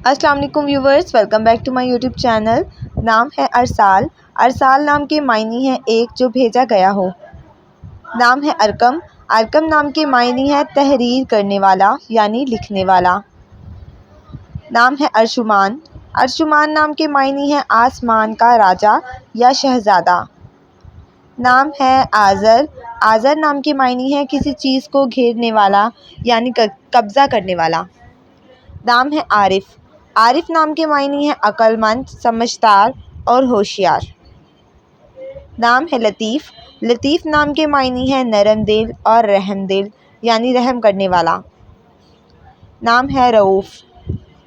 السلام علیکم viewers, welcome back to my YouTube channel. نام ہے ارسال۔ ارسال نام کے معنی ہے ایک جو بھیجا گیا ہو۔ نام ہے ارقم۔ ارقم نام کے معنی ہے تحریر کرنے والا یعنی لکھنے والا۔ نام ہے ارشمان۔ ارشمان نام کے معنی ہے آسمان کا راجا یا شہزادہ۔ نام ہے آذر۔ آذر نام کے معنی ہے کسی چیز کو گھیرنے والا یعنی قبضہ کرنے والا۔ نام ہے عارف۔ عارف نام کے معنی ہے عقل مند، سمجھدار اور ہوشیار۔ نام ہے لطیف۔ لطیف نام کے معنی ہے نرم دل اور رحم دل یعنی رحم کرنے والا۔ نام ہے رؤوف۔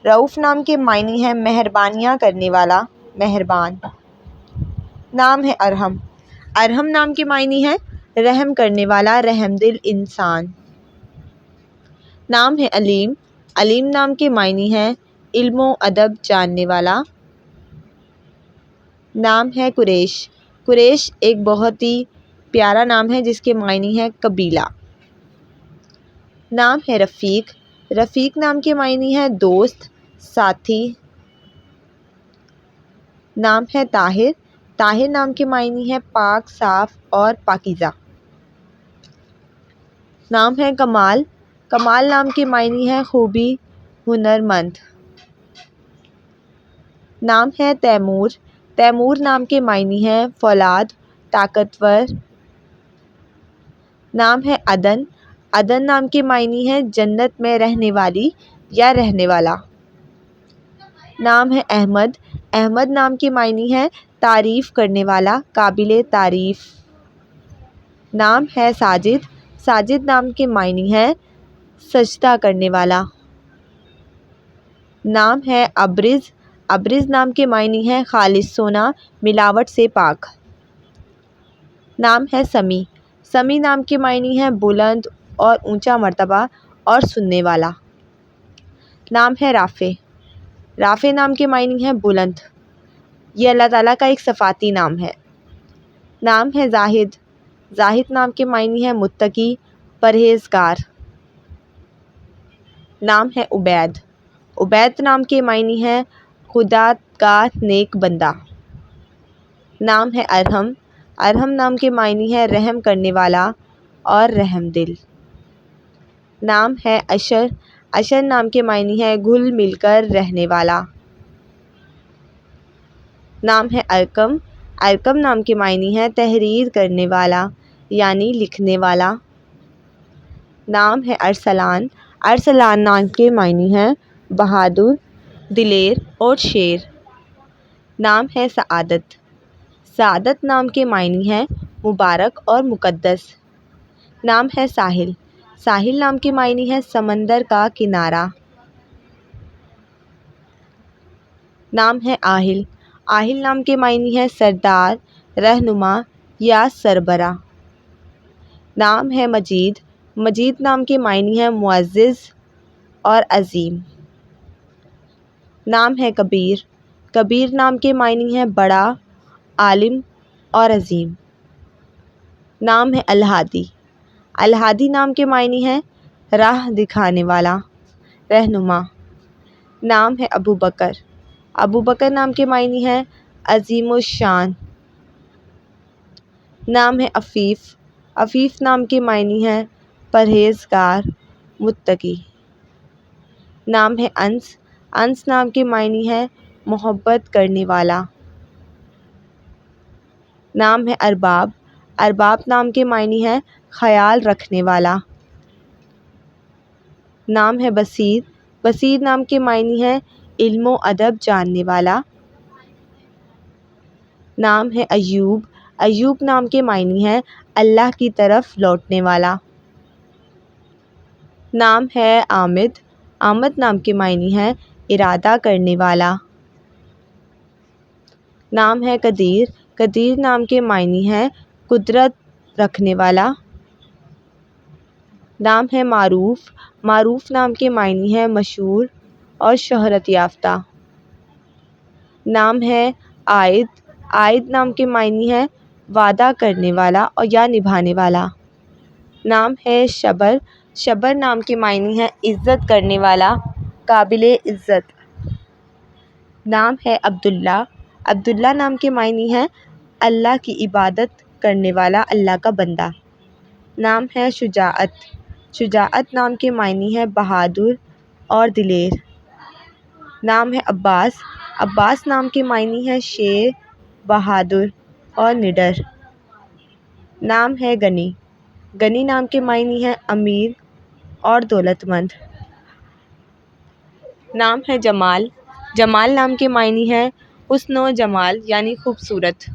رؤوف نام کے معنی ہے مہربانیاں کرنے والا، مہربان۔ نام ہے ارحم۔ ارحم نام کے معنی ہے رحم کرنے والا، رحم دل انسان۔ نام ہے علیم۔ علیم نام کے معنی ہے علم و ادب جاننے والا۔ نام ہے قریش۔ قریش ایک بہت ہی پیارا نام ہے جس کے معنی ہے قبیلہ۔ نام ہے رفیق۔ رفیق نام کے معنی ہے دوست، ساتھی۔ نام ہے طاہر۔ طاہر نام کے معنی ہے پاک، صاف اور پاکیزہ۔ نام ہے کمال۔ کمال نام کے معنی ہے خوبی، ہنر مند۔ نام ہے تیمور۔ تیمور نام کے معنی ہے فولاد، طاقتور۔ نام ہے عدن۔ عدن نام کے معنی ہے جنت میں رہنے والی یا رہنے والا۔ نام ہے احمد۔ احمد نام کے معنی ہے تعریف کرنے والا، قابل تعریف۔ نام ہے ساجد۔ ساجد نام کے معنی ہے سجدہ کرنے والا۔ نام ہے ابرز۔ ابرز نام کے معنی ہے خالص سونا، ملاوٹ سے پاک۔ نام ہے سمیع۔ سمیع نام کے معنی ہے بلند اور اونچا مرتبہ اور سننے والا۔ نام ہے رافع۔ رافع نام کے معنی ہے بلند۔ یہ اللہ تعالیٰ کا ایک صفاتی نام ہے۔ نام ہے زاہد۔ زاہد نام کے معنی ہے متقی، پرہیزگار۔ نام ہے عبید۔ عبید نام کے معنی ہے خدا کا نیک بندہ۔ نام ہے ارحم۔ ارحم نام کے معنی ہے رحم کرنے والا اور رحم دل۔ نام ہے اشر۔ اشر نام کے معنی ہے گھل مل کر رہنے والا۔ نام ہے ارقم۔ ارقم نام کے معنی ہے تحریر کرنے والا یعنی لکھنے والا۔ نام ہے ارسلان۔ ارسلان نام کے معنی ہے بہادر، دلیر اور شیر۔ نام ہے سعادت۔ سعادت نام کے معنی ہے مبارک اور مقدس۔ نام ہے ساحل۔ ساحل نام کے معنی ہے سمندر کا کنارہ۔ نام ہے آہل۔ آہل نام کے معنی ہے سردار، رہنما یا سربراہ۔ نام ہے مجید۔ مجید نام کے معنی ہے معزز اور عظیم۔ نام ہے کبیر۔ کبیر نام کے معنی ہے بڑا، عالم اور عظیم۔ نام ہے الہادی۔ الہادی نام کے معنی ہے راہ دکھانے والا، رہنما۔ نام ہے ابو بکر۔ ابو بکر نام کے معنی ہے عظیم الشان۔ نام ہے عفیف۔ عفیف نام کے معنی ہے پرہیزگار، متقی۔ نام ہے انس۔ انس نام کے معنی ہے محبت کرنے والا۔ نام ہے ارباب۔ ارباب نام کے معنی ہے خیال رکھنے والا۔ نام ہے بصیر۔ بصیر نام کے معنی ہے علم و ادب جاننے والا۔ نام ہے ایوب۔ ایوب نام کے معنی ہے اللہ کی طرف لوٹنے والا۔ نام ہے عامد۔ عامد نام کے معنی ہے ارادہ کرنے والا۔ نام ہے قدیر۔ قدیر نام کے معنی ہے قدرت رکھنے والا۔ نام ہے معروف۔ معروف نام کے معنی ہے مشہور اور شہرت یافتہ۔ نام ہے عائد۔ عائد نام کے معنی ہے وعدہ کرنے والا اور یا نبھانے والا۔ نام ہے شبر۔ شبر نام کے معنی ہے عزت کرنے والا، قابل عزت۔ نام ہے عبداللہ، عبداللہ نام کے معنی ہیں اللہ کی عبادت کرنے والا، اللہ کا بندہ۔ نام ہے شجاعت، شجاعت نام کے معنی ہیں بہادر اور دلیر۔ نام ہے عباس، عباس نام کے معنی ہیں شیر، بہادر اور نڈر۔ نام ہے غنی، غنی نام کے معنی ہیں امیر اور دولت مند۔ نام ہے جمال، جمال نام کے معنی ہیں حسن و جمال یعنی خوبصورت۔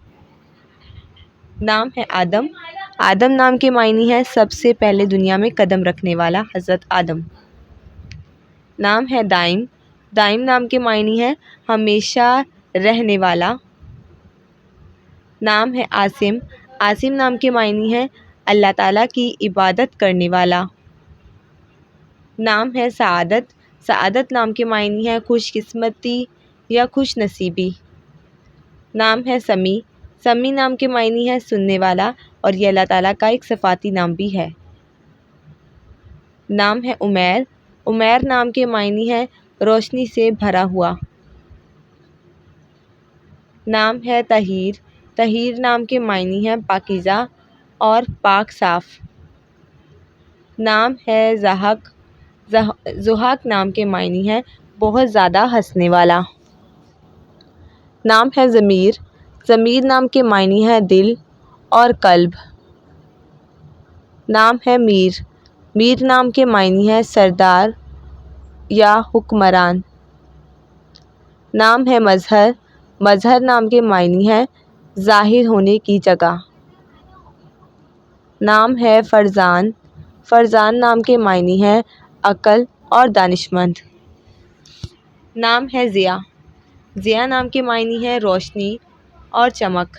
نام ہے آدم، آدم نام کے معنی ہیں سب سے پہلے دنیا میں قدم رکھنے والا حضرت آدم۔ نام ہے دائم، دائم نام کے معنی ہیں ہمیشہ رہنے والا۔ نام ہے عاصم، عاصم نام کے معنی ہیں اللہ تعالیٰ کی عبادت کرنے والا۔ نام ہے سعادت، سعادت نام کے معنی ہیں خوش قسمتی یا خوش نصیبی۔ نام ہے سمیع، سمیع نام کے معنی ہیں سننے والا اور یہ اللہ تعالیٰ کا ایک صفاتی نام بھی ہے۔ نام ہے عمیر، عمیر نام کے معنی ہیں روشنی سے بھرا ہوا۔ نام ہے طہیر، طہیر نام کے معنی ہیں پاکیزہ اور پاک صاف۔ نام ہے ضحاک، ضحاک نام کے معنی ہیں بہت زیادہ ہنسنے والا۔ نام ہے ضمیر، ضمیر نام کے معنی ہیں دل اور قلب۔ نام ہے میر، میر نام کے معنی ہیں سردار یا حکمران۔ نام ہے مظہر، مظہر نام کے معنی ہیں ظاہر ہونے کی جگہ۔ نام ہے فرزان، فرزان نام کے معنی ہیں عقل اور دانشمند۔ نام ہے ضیاء، ضیاء نام کے معنی ہیں روشنی اور چمک۔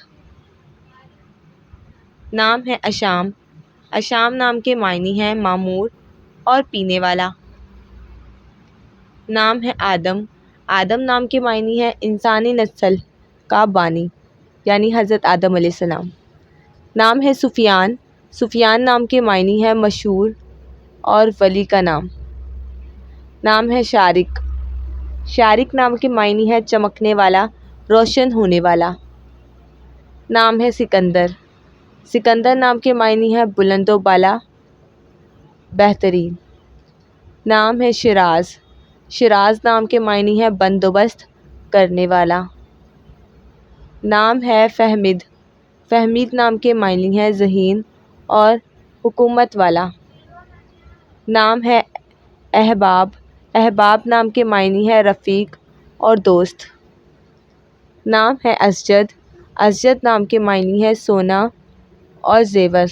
نام ہے اشام، اشام نام کے معنی ہیں معمور اور پینے والا۔ نام ہے آدم، آدم نام کے معنی ہیں انسانی نسل کا بانی یعنی حضرت آدم علیہ السلام۔ نام ہے سفیان، سفیان نام کے معنی ہیں مشہور اور ولی کا نام۔ نام ہے شارق، شارق نام کے معنی ہیں چمکنے والا، روشن ہونے والا۔ نام ہے سکندر، سکندر نام کے معنی ہیں بلند و بالا، بہترین۔ نام ہے شراز، شراز نام کے معنی ہیں بندوبست کرنے والا۔ نام ہے فہمد، فہمید نام کے معنی ہیں ذہین اور حکمت والا۔ نام ہے احباب، احباب نام کے معنی ہیں رفیق اور دوست۔ نام ہے اسجد، اسجد نام کے معنی ہیں سونا اور زیور۔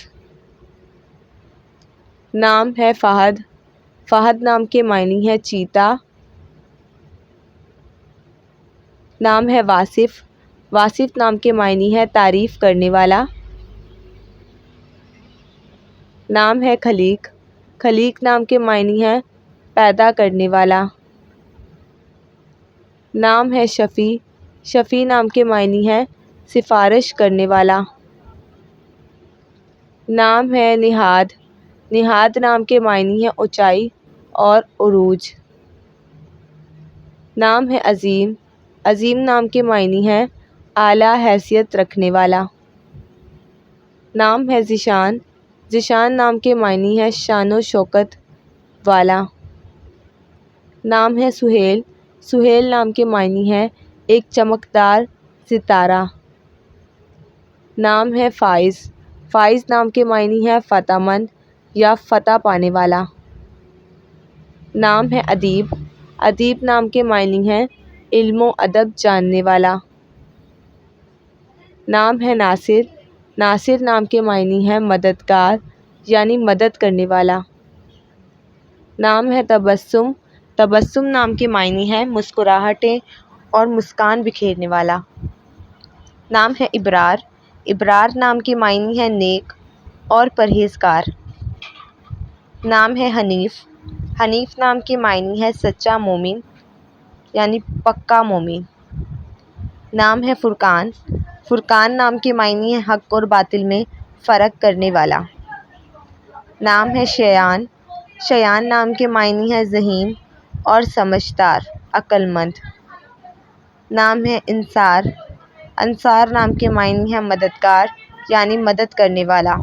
نام ہے فہد، فہد نام کے معنی ہیں چیتا۔ نام ہے واصف، واصف نام کے معنی ہیں تعریف کرنے والا۔ نام ہے خلیق، خلیق نام کے معنی ہیں پیدا کرنے والا۔ نام ہے شفیع، شفیع نام کے معنی ہیں سفارش کرنے والا۔ نام ہے نہاد، نہاد نام کے معنی ہیں اونچائی اور عروج۔ نام ہے عظیم، عظیم نام کے معنی ہیں اعلیٰ حیثیت رکھنے والا۔ نام ہے ذیشان، ذیشان نام کے معنی ہیں شان و شوکت والا۔ نام ہے سہیل، سہیل نام کے معنی ہیں ایک چمکدار ستارہ۔ نام ہے فائز، فائز نام کے معنی ہیں فتح مند یا فتح پانے والا۔ نام ہے ادیب، ادیب نام کے معنی ہیں علم و ادب جاننے والا۔ نام ہے ناصر، ناصر نام کے معنی ہیں مددگار یعنی مدد کرنے والا۔ نام ہے تبسم، تبسم نام کے معنی ہیں مسکراہٹیں اور مسکان بکھیرنے والا۔ نام ہے ابرار، ابرار نام کے معنی ہیں نیک اور پرہیزگار۔ نام ہے حنیف، حنیف نام کے معنی ہے سچا مومن یعنی پکا مومن۔ نام ہے فرقان، فرقان نام کے معنی ہیں حق اور باطل میں فرق کرنے والا۔ نام ہے شیان، شیان نام کے معنی ہیں ذہین اور سمجھدار، عقل مند۔ نام ہے انصار۔ انصار نام کے معنی ہے مددگار یعنی مدد کرنے والا۔